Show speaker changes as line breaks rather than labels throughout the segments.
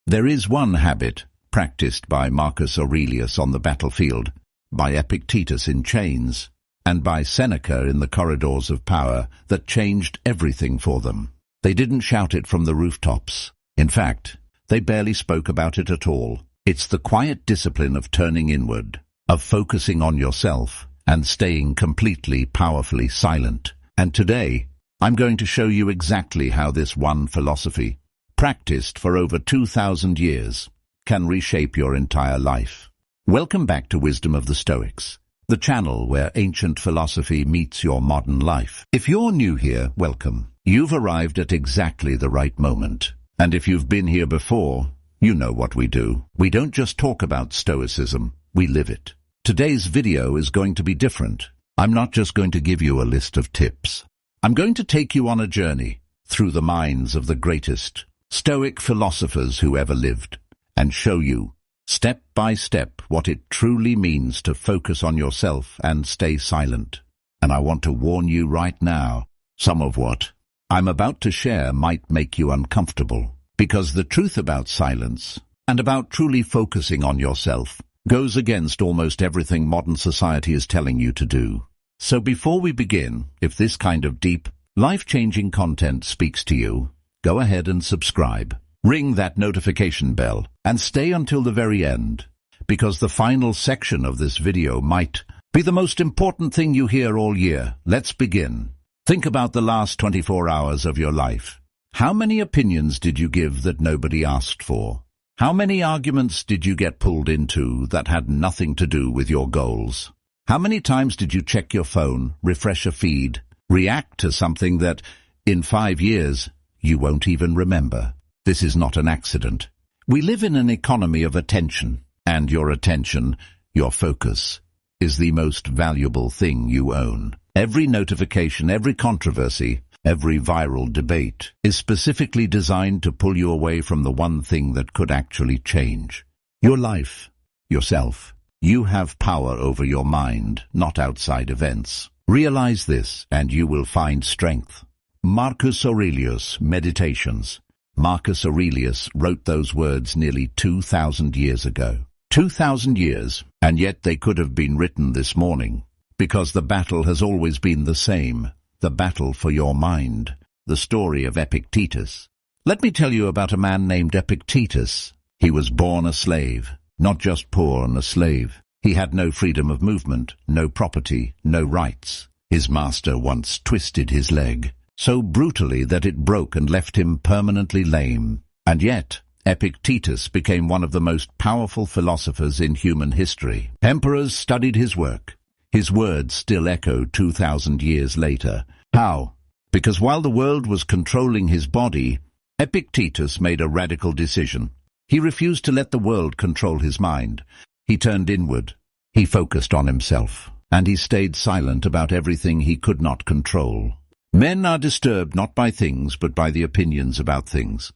There is one habit, practiced by Marcus Aurelius on the battlefield, by Epictetus in chains, and by Seneca in the corridors of power, that changed everything for them. They didn't shout it from the rooftops. In fact, they barely spoke about it at all. It's the quiet discipline of turning inward, of focusing on yourself, and staying completely, powerfully silent. And today, I'm going to show you exactly how this one philosophy, practiced for over 2,000 years, can reshape your entire life. Welcome back to Wisdom of the Stoics, the channel where ancient philosophy meets your modern life. If you're new here, welcome. You've arrived at exactly the right moment. And if you've been here before, you know what we do. We don't just talk about Stoicism, we live it. Today's video is going to be different. I'm not just going to give you a list of tips. I'm going to take you on a journey through the minds of the greatest Stoic philosophers who ever lived, and show you, step by step, what it truly means to focus on yourself and stay silent. And I want to warn you right now, some of what I'm about to share might make you uncomfortable, because the truth about silence, and about truly focusing on yourself, goes against almost everything modern society is telling you to do. So before we begin, if this kind of deep, life-changing content speaks to you, go ahead and subscribe. Ring that notification bell, and stay until the very end, because the final section of this video might be the most important thing you hear all year. Let's begin. Think about the last 24 hours of your life. How many opinions did you give that nobody asked for? How many arguments did you get pulled into that had nothing to do with your goals? How many times did you check your phone, refresh a feed, react to something that, in 5 years, you won't even remember? This is not an accident. We live in an economy of attention, and your attention, your focus, is the most valuable thing you own. Every notification, every controversy, every viral debate is specifically designed to pull you away from the one thing that could actually change your life, yourself. You have power over your mind, not outside events. Realize this, and you will find strength. Marcus Aurelius, Meditations. Marcus Aurelius wrote those words nearly 2,000 years ago. 2,000 years, and yet they could have been written this morning, because the battle has always been the same, the battle for your mind, the story of Epictetus. Let me tell you about a man named Epictetus. He was born a slave, not just poor and a slave. He had no freedom of movement, no property, no rights. His master once twisted his leg so brutally that it broke and left him permanently lame. And yet, Epictetus became one of the most powerful philosophers in human history. Emperors studied his work. His words still echo 2,000 years later. How? Because while the world was controlling his body, Epictetus made a radical decision. He refused to let the world control his mind. He turned inward. He focused on himself. And he stayed silent about everything he could not control. Men are disturbed not by things, but by the opinions about things.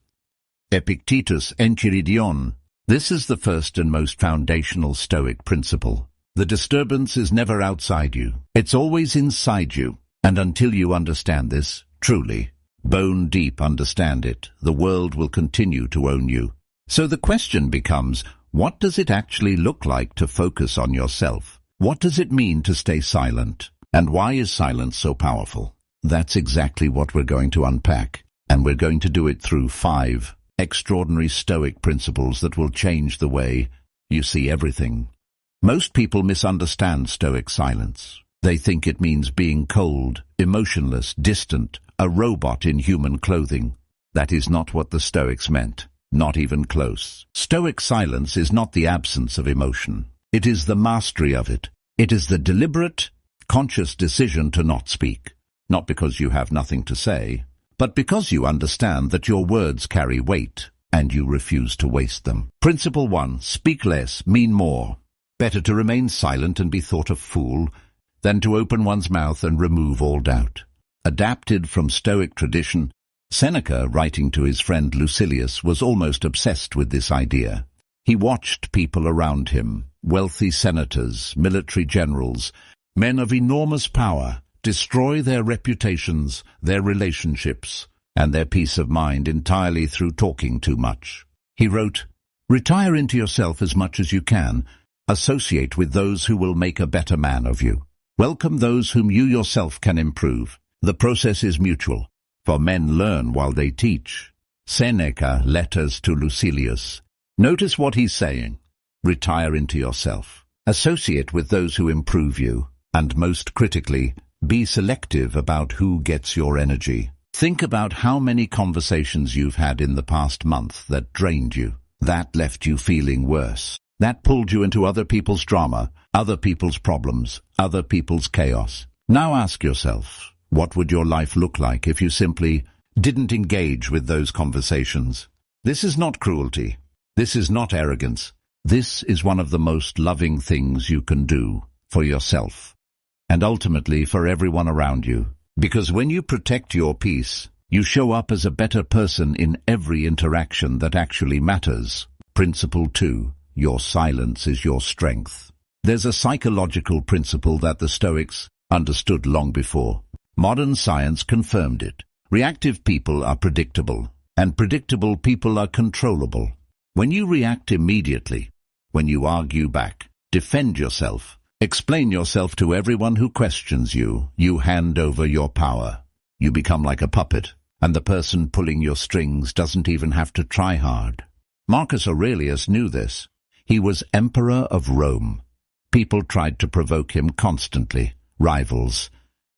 Epictetus Enchiridion. This is the first and most foundational Stoic principle. The disturbance is never outside you. It's always inside you. And until you understand this, truly, bone deep understand it, the world will continue to own you. So the question becomes, what does it actually look like to focus on yourself? What does it mean to stay silent? And why is silence so powerful? That's exactly what we're going to unpack, and we're going to do it through 5 extraordinary Stoic principles that will change the way you see everything. Most people misunderstand Stoic silence. They think it means being cold, emotionless, distant, a robot in human clothing. That is not what the Stoics meant, not even close. Stoic silence is not the absence of emotion. It is the mastery of it. It is the deliberate, conscious decision to not speak. Not because you have nothing to say, but because you understand that your words carry weight, and you refuse to waste them. Principle 1. Speak less, mean more. Better to remain silent and be thought a fool, than to open one's mouth and remove all doubt. Adapted from Stoic tradition, Seneca, writing to his friend Lucilius, was almost obsessed with this idea. He watched people around him, wealthy senators, military generals, men of enormous power, destroy their reputations, their relationships, and their peace of mind entirely through talking too much. He wrote, "Retire into yourself as much as you can. Associate with those who will make a better man of you. Welcome those whom you yourself can improve. The process is mutual, for men learn while they teach." Seneca, Letters to Lucilius. Notice what he's saying. Retire into yourself. Associate with those who improve you. And most critically, be selective about who gets your energy. Think about how many conversations you've had in the past month that drained you, that left you feeling worse, that pulled you into other people's drama, other people's problems, other people's chaos. Now ask yourself, what would your life look like if you simply didn't engage with those conversations? This is not cruelty. This is not arrogance. This is one of the most loving things you can do for yourself, and ultimately for everyone around you. Because when you protect your peace, you show up as a better person in every interaction that actually matters. Principle 2. Your silence is your strength. There's a psychological principle that the Stoics understood long before. Modern science confirmed it. Reactive people are predictable, and predictable people are controllable. When you react immediately, when you argue back, defend yourself, explain yourself to everyone who questions you, you hand over your power. You become like a puppet, and the person pulling your strings doesn't even have to try hard. Marcus Aurelius knew this. He was emperor of Rome. People tried to provoke him constantly, rivals,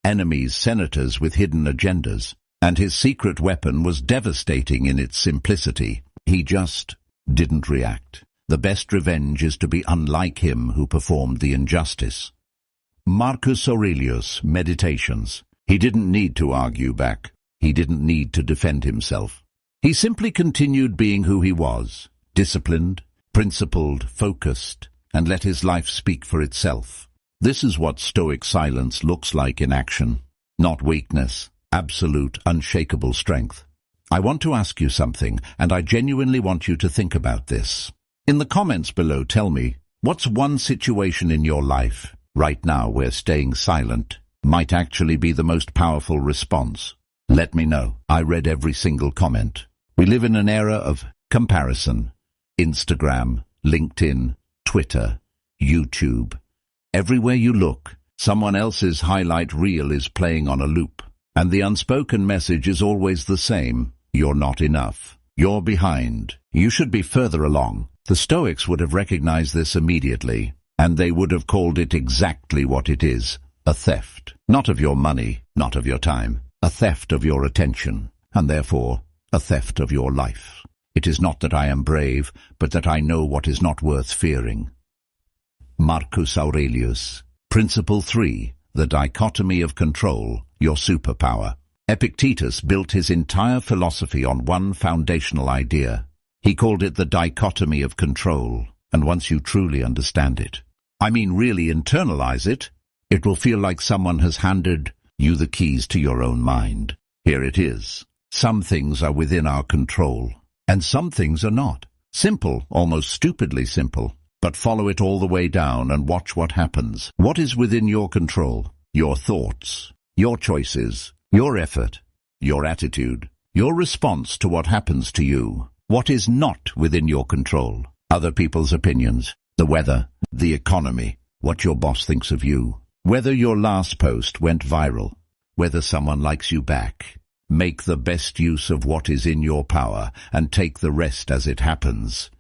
enemies, senators with hidden agendas, and his secret weapon was devastating in its simplicity. He just didn't react. The best revenge is to be unlike him who performed the injustice. Marcus Aurelius, Meditations. He didn't need to argue back. He didn't need to defend himself. He simply continued being who he was, disciplined, principled, focused, and let his life speak for itself. This is what Stoic silence looks like in action. Not weakness, absolute, unshakable strength. I want to ask you something, and I genuinely want you to think about this. In the comments below, tell me, what's one situation in your life right now where staying silent might actually be the most powerful response? Let me know. I read every single comment. We live in an era of comparison. Instagram, LinkedIn, Twitter, YouTube. Everywhere you look, someone else's highlight reel is playing on a loop. And the unspoken message is always the same. You're not enough. You're behind. You should be further along. The Stoics would have recognized this immediately, and they would have called it exactly what it is, a theft. Not of your money, not of your time, a theft of your attention, and therefore a theft of your life. It is not that I am brave, but that I know what is not worth fearing. Marcus Aurelius. Principle 3. The dichotomy of control, your superpower. Epictetus built his entire philosophy on one foundational idea. He called it the dichotomy of control, and once you truly understand it, I mean really internalize it, it will feel like someone has handed you the keys to your own mind. Here it is. Some things are within our control, and some things are not. Simple, almost stupidly simple, but follow it all the way down and watch what happens. What is within your control? Your thoughts, your choices, your effort, your attitude, your response to what happens to you. What is not within your control? Other people's opinions, the weather, the economy, what your boss thinks of you, whether your last post went viral, whether someone likes you back. Make the best use of what is in your power and take the rest as it happens.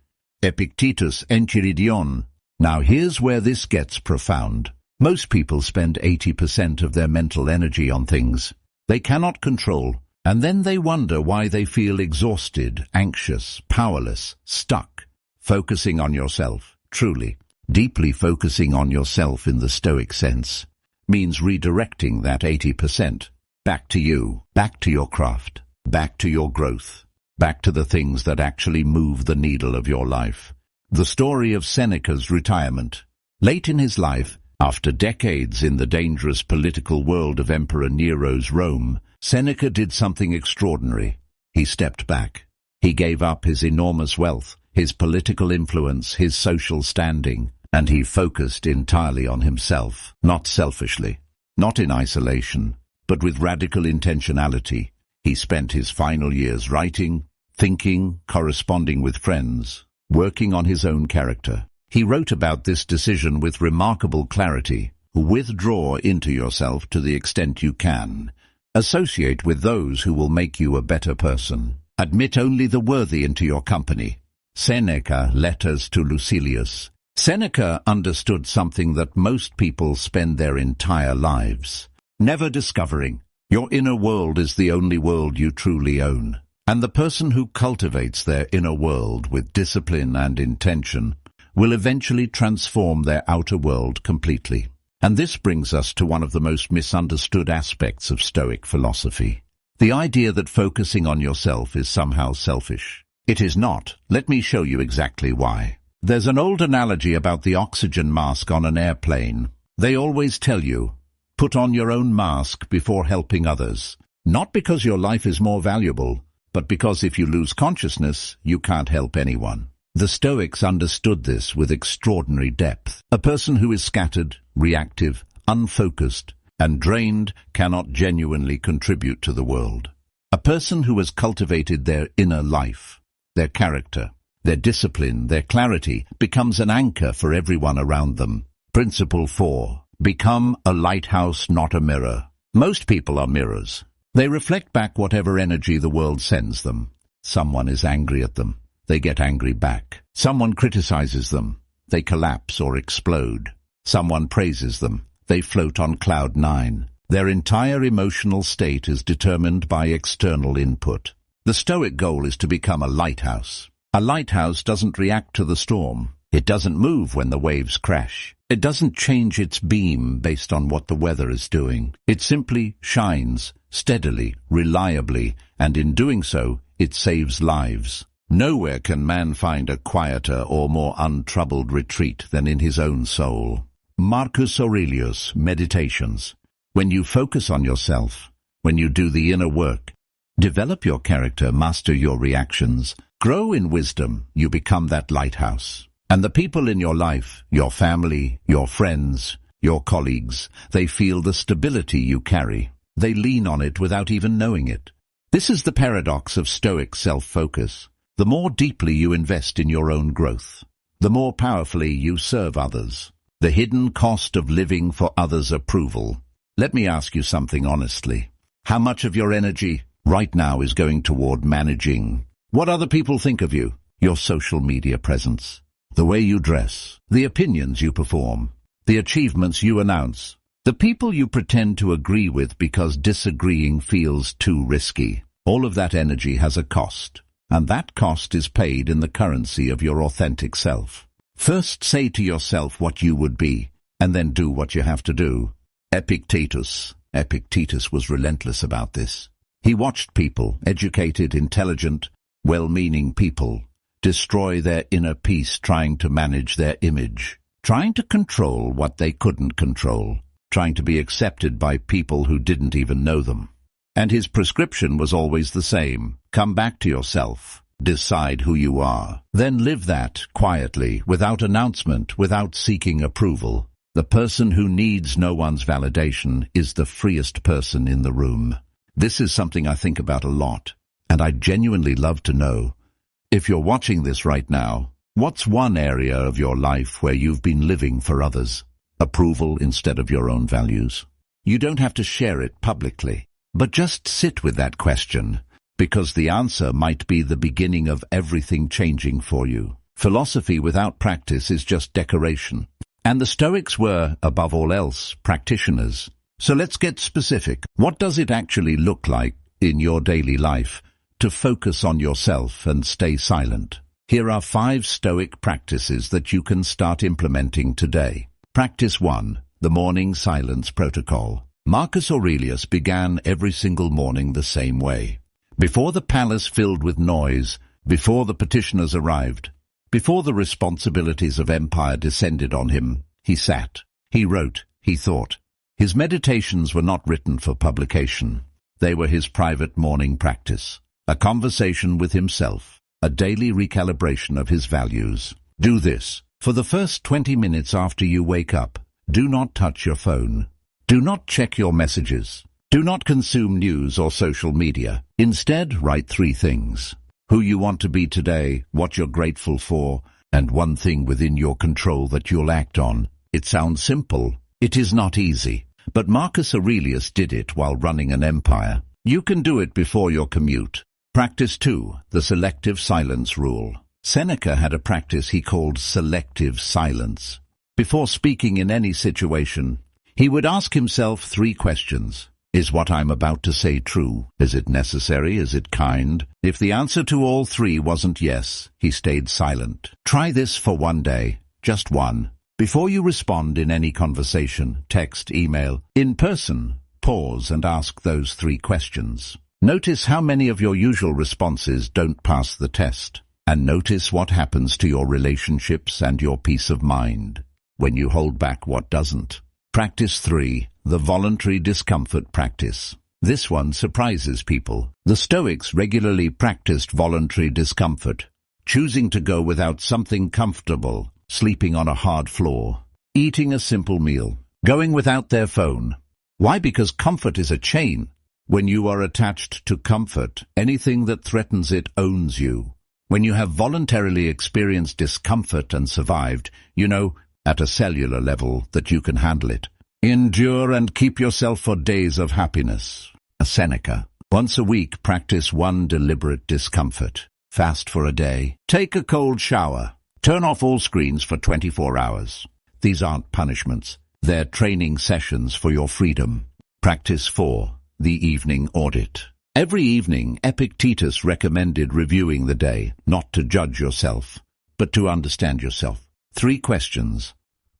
Epictetus Enchiridion. Now here's where this gets profound. Most people spend 80% of their mental energy on things they cannot control, and then they wonder why they feel exhausted, anxious, powerless, stuck. Focusing on yourself, truly, deeply focusing on yourself in the Stoic sense, means redirecting that 80% back to you, back to your craft, back to your growth, back to the things that actually move the needle of your life. The story of Seneca's retirement. Late in his life, after decades in the dangerous political world of Emperor Nero's Rome, Seneca did something extraordinary. He stepped back. He gave up his enormous wealth, his political influence, his social standing, and he focused entirely on himself, not selfishly, not in isolation, but with radical intentionality. He spent his final years writing, thinking, corresponding with friends, working on his own character. He wrote about this decision with remarkable clarity. Withdraw into yourself to the extent you can. Associate with those who will make you a better person. Admit only the worthy into your company. Seneca, Letters to Lucilius. Seneca understood something that most people spend their entire lives never discovering. Your inner world is the only world you truly own. And the person who cultivates their inner world with discipline and intention will eventually transform their outer world completely. And this brings us to one of the most misunderstood aspects of Stoic philosophy. The idea that focusing on yourself is somehow selfish. It is not. Let me show you exactly why. There's an old analogy about the oxygen mask on an airplane. They always tell you, put on your own mask before helping others. Not because your life is more valuable, but because if you lose consciousness, you can't help anyone. The Stoics understood this with extraordinary depth. A person who is scattered, reactive, unfocused, and drained cannot genuinely contribute to the world. A person who has cultivated their inner life, their character, their discipline, their clarity, becomes an anchor for everyone around them. Principle 4. Become a lighthouse, not a mirror. Most people are mirrors. They reflect back whatever energy the world sends them. Someone is angry at them. They get angry back. Someone criticizes them. They collapse or explode. Someone praises them. They float on cloud 9. Their entire emotional state is determined by external input. The Stoic goal is to become a lighthouse. A lighthouse doesn't react to the storm. It doesn't move when the waves crash. It doesn't change its beam based on what the weather is doing. It simply shines steadily, reliably, and in doing so, it saves lives. Nowhere can man find a quieter or more untroubled retreat than in his own soul. Marcus Aurelius, Meditations. When you focus on yourself, when you do the inner work, develop your character, master your reactions, grow in wisdom, you become that lighthouse. And the people in your life, your family, your friends, your colleagues, they feel the stability you carry. They lean on it without even knowing it. This is the paradox of Stoic self-focus. The more deeply you invest in your own growth, the more powerfully you serve others. The hidden cost of living for others' approval. Let me ask you something honestly. How much of your energy right now is going toward managing what other people think of you? Your social media presence, the way you dress, the opinions you perform, the achievements you announce, the people you pretend to agree with because disagreeing feels too risky. All of that energy has a cost. And that cost is paid in the currency of your authentic self. First say to yourself what you would be, and then do what you have to do. Epictetus was relentless about this. He watched people, educated, intelligent, well-meaning people, destroy their inner peace trying to manage their image, trying to control what they couldn't control, trying to be accepted by people who didn't even know them. And his prescription was always the same. Come back to yourself. Decide who you are. Then live that quietly, without announcement, without seeking approval. The person who needs no one's validation is the freest person in the room. This is something I think about a lot, and I'd genuinely love to know, if you're watching this right now, what's one area of your life where you've been living for others? Approval instead of your own values? You don't have to share it publicly. But just sit with that question, because the answer might be the beginning of everything changing for you. Philosophy without practice is just decoration. And the Stoics were, above all else, practitioners. So let's get specific. What does it actually look like in your daily life to focus on yourself and stay silent? Here are 5 Stoic practices that you can start implementing today. Practice 1. The Morning Silence Protocol. Marcus Aurelius began every single morning the same way. Before the palace filled with noise, before the petitioners arrived, before the responsibilities of empire descended on him, he sat, he wrote, he thought. His meditations were not written for publication. They were his private morning practice, a conversation with himself, a daily recalibration of his values. Do this. For the first 20 minutes after you wake up, do not touch your phone. Do not check your messages. Do not consume news or social media. Instead, write 3 things. who you want to be today, what you're grateful for, and one thing within your control that you'll act on. It sounds simple. It is not easy. But Marcus Aurelius did it while running an empire. You can do it before your commute. Practice 2. The selective silence rule. Seneca had a practice he called selective silence. Before speaking in any situation, he would ask himself 3 questions. Is what I'm about to say true? Is it necessary? Is it kind? If the answer to all 3 wasn't yes, he stayed silent. Try this for one day, just one. Before you respond in any conversation, text, email, in person, pause and ask those 3 questions. Notice how many of your usual responses don't pass the test. And notice what happens to your relationships and your peace of mind when you hold back what doesn't. Practice 3. The voluntary discomfort practice. This one surprises people. The Stoics regularly practiced voluntary discomfort, choosing to go without something comfortable, sleeping on a hard floor, eating a simple meal, going without their phone. Why? Because comfort is a chain. When you are attached to comfort, anything that threatens it owns you. When you have voluntarily experienced discomfort and survived, you know, at a cellular level, that you can handle it. Endure and keep yourself for days of happiness. A Seneca. Once a week, practice one deliberate discomfort. Fast for a day. Take a cold shower. Turn off all screens for 24 hours. These aren't punishments. They're training sessions for your freedom. Practice 4. The evening audit. Every evening, Epictetus recommended reviewing the day, not to judge yourself, but to understand yourself. 3 questions.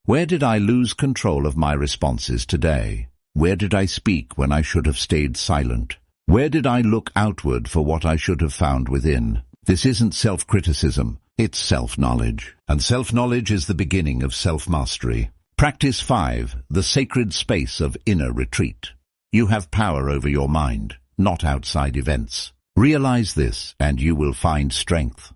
Where did I lose control of my responses today? Where did I speak when I should have stayed silent? Where did I look outward for what I should have found within? This isn't self-criticism, it's self-knowledge. And self-knowledge is the beginning of self-mastery. Practice 5. The sacred space of inner retreat. You have power over your mind, not outside events. Realize this, and you will find strength.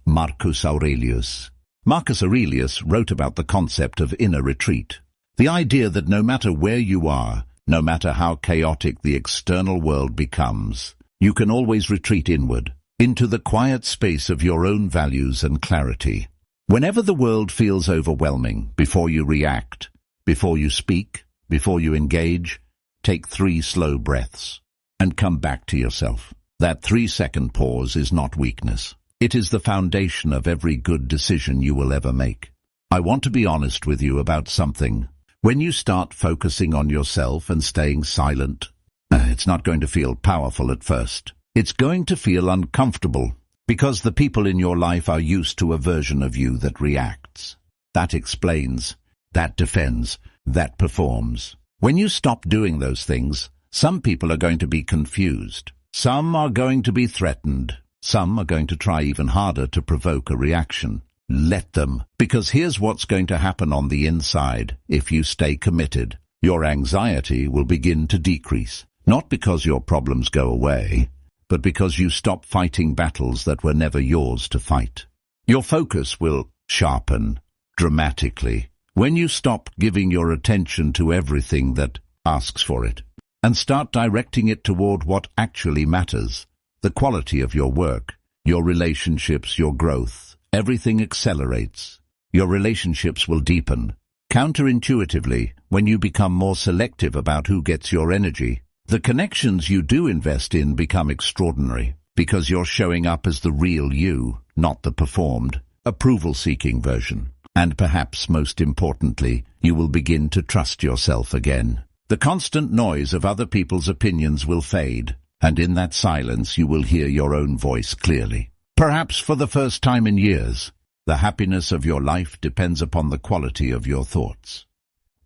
Marcus Aurelius. Marcus Aurelius wrote about the concept of inner retreat. The idea that no matter where you are, no matter how chaotic the external world becomes, you can always retreat inward, into the quiet space of your own values and clarity. Whenever the world feels overwhelming, before you react, before you speak, before you engage, take 3 slow breaths and come back to yourself. That 3-second pause is not weakness. It is the foundation of every good decision you will ever make. I want to be honest with you about something. When you start focusing on yourself and staying silent, it's not going to feel powerful at first. It's going to feel uncomfortable because the people in your life are used to a version of you that reacts, that explains, that defends, that performs. When you stop doing those things, some people are going to be confused. Some are going to be threatened. Some are going to try even harder to provoke a reaction. Let them, because here's what's going to happen on the inside if you stay committed. Your anxiety will begin to decrease, not because your problems go away, but because you stop fighting battles that were never yours to fight. Your focus will sharpen dramatically when you stop giving your attention to everything that asks for it and start directing it toward what actually matters. The quality of your work, your relationships, your growth, everything accelerates. Your relationships will deepen. Counterintuitively, when you become more selective about who gets your energy, the connections you do invest in become extraordinary because you're showing up as the real you, not the performed, approval-seeking version. And perhaps most importantly, you will begin to trust yourself again. The constant noise of other people's opinions will fade. And in that silence you will hear your own voice clearly. Perhaps for the first time in years, the happiness of your life depends upon the quality of your thoughts.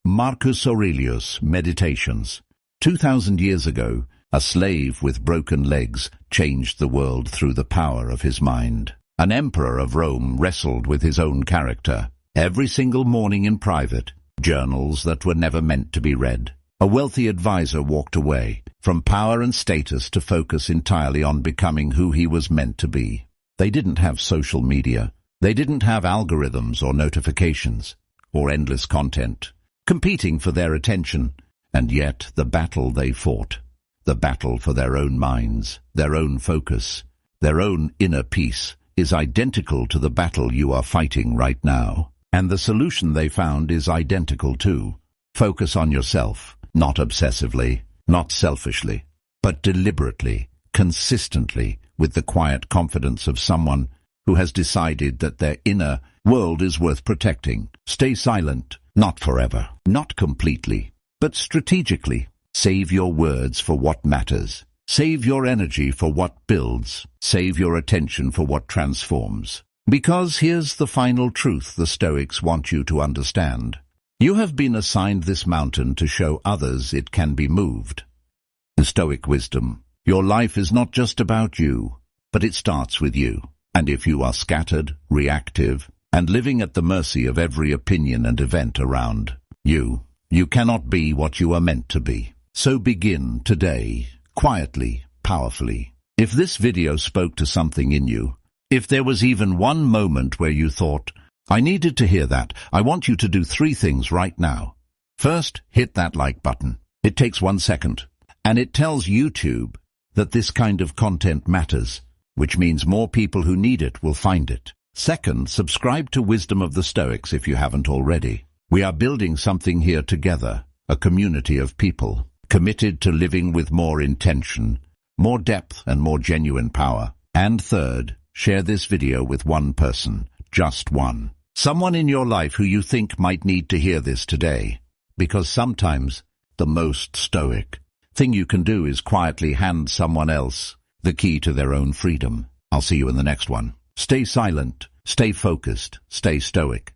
Marcus Aurelius, Meditations. 2,000 years ago, a slave with broken legs changed the world through the power of his mind. An emperor of Rome wrestled with his own character. Every single morning in private, journals that were never meant to be read. A wealthy advisor walked away from power and status to focus entirely on becoming who he was meant to be. They didn't have social media. They didn't have algorithms or notifications or endless content competing for their attention. And yet the battle they fought, the battle for their own minds, their own focus, their own inner peace, is identical to the battle you are fighting right now. And the solution they found is identical too. Focus on yourself, not obsessively, not selfishly, but deliberately, consistently, with the quiet confidence of someone who has decided that their inner world is worth protecting. Stay silent, not forever, not completely, but strategically. Save your words for what matters. Save your energy for what builds. Save your attention for what transforms. Because here's the final truth the Stoics want you to understand. You have been assigned this mountain to show others it can be moved. The Stoic wisdom. Your life is not just about you, but it starts with you. And if you are scattered, reactive, and living at the mercy of every opinion and event around you, you cannot be what you are meant to be. So begin today, quietly, powerfully. If this video spoke to something in you, if there was even one moment where you thought, I needed to hear that, I want you to do 3 things right now. First, hit that like button. It takes 1 second, and it tells YouTube that this kind of content matters, which means more people who need it will find it. Second, subscribe to Wisdom of the Stoics if you haven't already. We are building something here together, a community of people, committed to living with more intention, more depth and more genuine power. And third, share this video with one person, just one. Someone in your life who you think might need to hear this today. Because sometimes the most stoic thing you can do is quietly hand someone else the key to their own freedom. I'll see you in the next one. Stay silent, stay focused, stay stoic.